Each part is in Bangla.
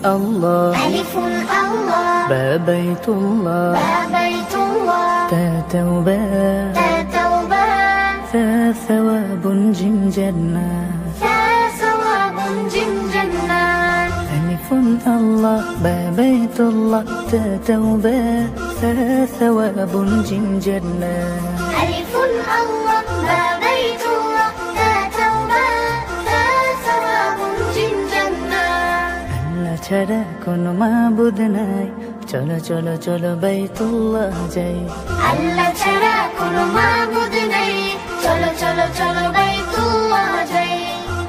الله ألف الله با بيت الله با بيت الله تا توبة تا توبة ثا ثواب جم جنة ثا ثواب جم جنة ألف الله با بيت الله تا توبة ثا ثواب جم جنة ألف الله با بيت الله تا توبة ثا ثواب جم جنة আল্লাহ ছাড়া কোনো মাবুদ নাই চলো চলো চলো বাইতুল্লাহ যাই আল্লাহ ছাড়া কোনো মাবুদ নেই চলো চলো চলো বাইতুল্লাহ যাই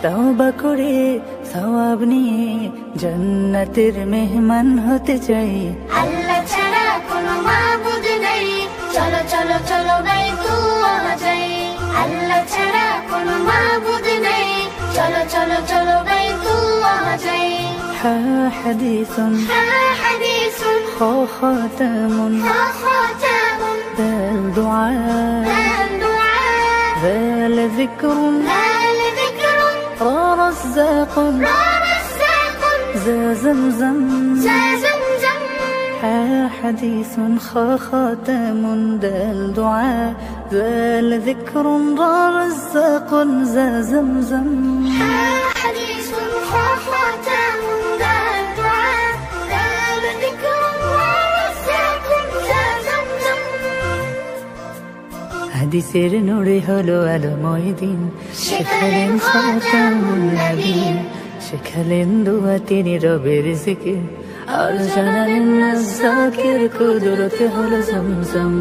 তওবা করে সওয়াব নিয়ে জান্নাতের মেহমান হতে চাই আল্লাহ ছাড়া কোনো মাবুদ নেই চলো চলো চলো বাইতুল্লাহ যাই আল্লাহ ছাড়া কোনো মাবুদ নেই চলো চলো চলো বাইতুল্লাহ যাই হা হাদিসুন ها حديث খা খাতাম ها خاتم দাল দুআ ها دعاء ذال ذكر ها لذكر را رزاق را رزاق ذا زمزم ذا زمزم ها حديث خا خاتم دال دعاء ذال ذكر را رزاق ذا زمزم ها حديث ها خاتم ذا الدعاء ذا لذكر ورزاق ذا زمزم হাদিসের নূরে হলো আলোময় দিন শেখালেন খাতামুন নবীন শেখালেন দোয়া তিনি রবের জিকির আর জানালেন রাজ্জাকের কুদরত হলো জমজম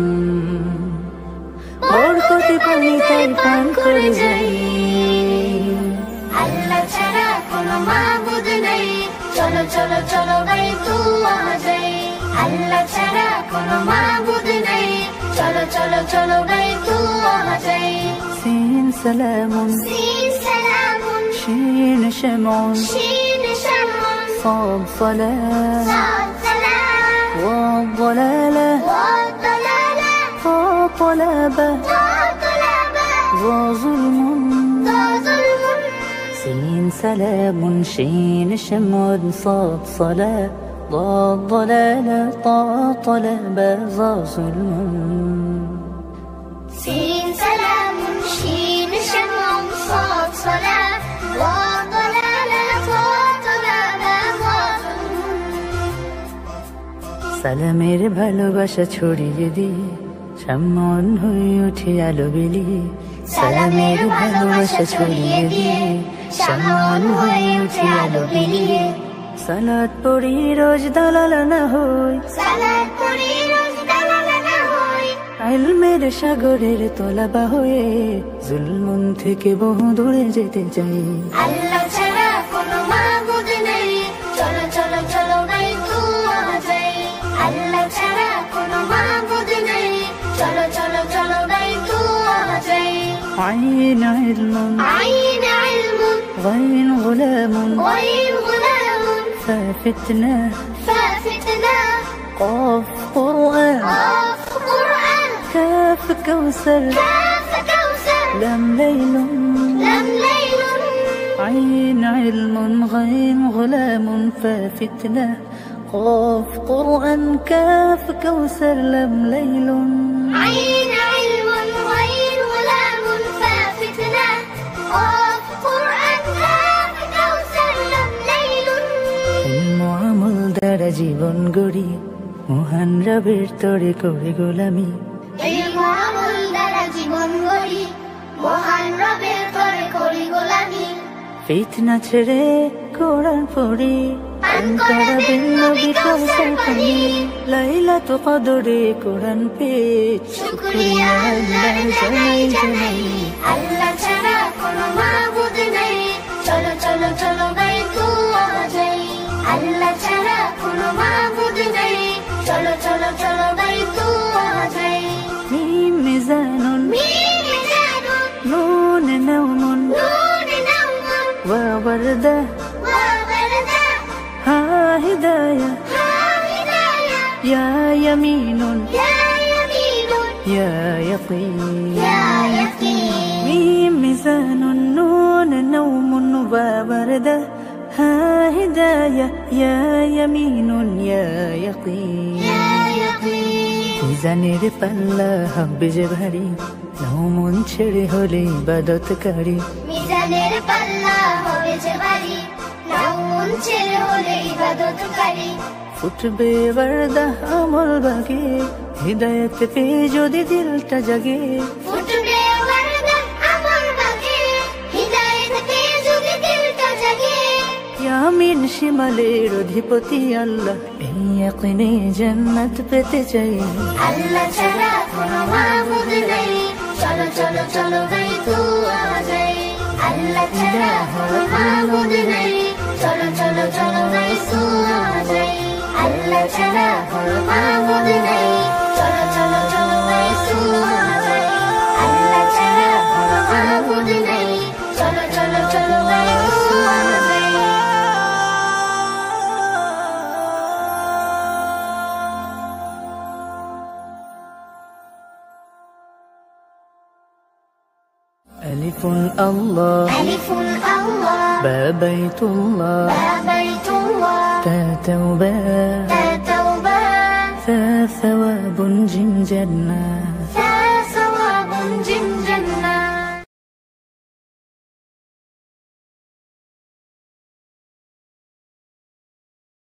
বরকতে পানি তাই পান করে যাই আল্লাহ ছাড়া কোনো মাবুদ নেই চলো চলো চলো বাইতুল্লাহ যাই আল্লাহ ছাড়া কোনো মাবুদ নেই চলো চলো চলো বাইতুল্লাহ যাই سين سلام سين سلام شين شمع شين شمع صاد صلاة صاد سلام والضلالة والضلالة طلبة وطلبة وظلم وظلم سين سلام شين شمع صاد صلاة ضاد ضلالة طلبة ظلم سين سلام شين شمع صاد صلاة وضلالة وطلبة وظلم সালামের ভালোবাসা ছড়িয়ে দিয়ে সামন হয়ে উঠে আলো বিলিয়ে সালামের ভালোবাসা ছড়িয়ে দিয়ে সামন হয়ে উঠে আলো বিলিয়ে সালাত পড়ি রোজ দালাল না হই সালাত পড়ি রোজ দালাল না হই ইলমের সাগরের তলাবা হয়ে জুলমুন থেকে বহু দূরে যেতে চাই আল্লাহ ছাড়া কোনো মাবুদ নেই চলো চলো চলো বাইতুল্লাহ যাই আল্লাহ ছাড়া কোনো মাবুদ নেই চলো চলো চলো বাইতুল্লাহ যাই عين علم عين علم غين غلام غير غلام ففتنة ففتنة قاف قرآن قاف قرآن كاف كوثر كاف كوثر لم ليل لم ليل عين علم غيم غلام ففتنة قاف قرآن كاف كوثر لم ليل عين علم غير غلام ففتنة قاف قرآن كاف كوثر لم ليل আমল দ্বারা জীবন গড়ি মহান রবের তরে করে গোলামি ইলম আমল দ্বারা জীবন গড়ি মহান রবের তরে করি গোলামি ফিতনা ছেড়ে কোরআন পড়ি পান করাবেন নবী কাউসার পানি লাইলাতুল কদরে কোরআন পেয়ে শুকরিয়া আল্লাহ জানাই জানাই আল্লাহ ছাড়া কোনো মাবুদ নেই চলো চলো চলো বাইতুল্লাহ যাই আল্লাহ ছাড়া কোনো মাবুদ নেই চলো চলো চলো বাইতুল্লাহ যাই মিম মিজানুন مين ميزان নুন নাউনুন نور نوم ওয়া ওয়ারদা وبردة হা হিদায়া ها هداية ইয়া ইয়ামিনুন يا يمين ইয়া ইয়াকিন يا يقين ميم ميزان نون نوم وبردة ها هداية يا يمين يا يقين মিজানের পাল্লা হবে যে ভারী নাও মন ছেড়ে হলে ইবাদতকারী মিজানের পাল্লা হবে যে ভারী নাও মন ছেড়ে হলে ইবাদতকারী ফুটবে বরদা আমল বাগে হিদায়ত পেয়ে যদি দিলটা জাগে ফুটবে বরদা আমল বাগে হিদায়ত পেয়ে যদি দিলটা জাগে ইয়ামিন শিমালের অধিপতি আল্লাহ এই ইয়াকিনে জান্নাত পেতে চাই আল্লাহ ছাড়া কোনো মাবুদ নেই চলো চলো চলো গাই দুআ যাই আল্লাহ ছাড়া কোনো মাবুদ নেই চলো চলো চলো গাই দুআ যাই আল্লাহ ছাড়া কোনো মাবুদ নেই চলো চলো চলো গাই দুআ যাই আল্লাহ ছাড়া কোনো মাবুদ নেই চলো চলো চলো গাই দুআ যাই ألف الله ألف الله با بيت الله با بيت الله تا توبة تا توبة ثا ثواب جن جنة ثا ثواب جن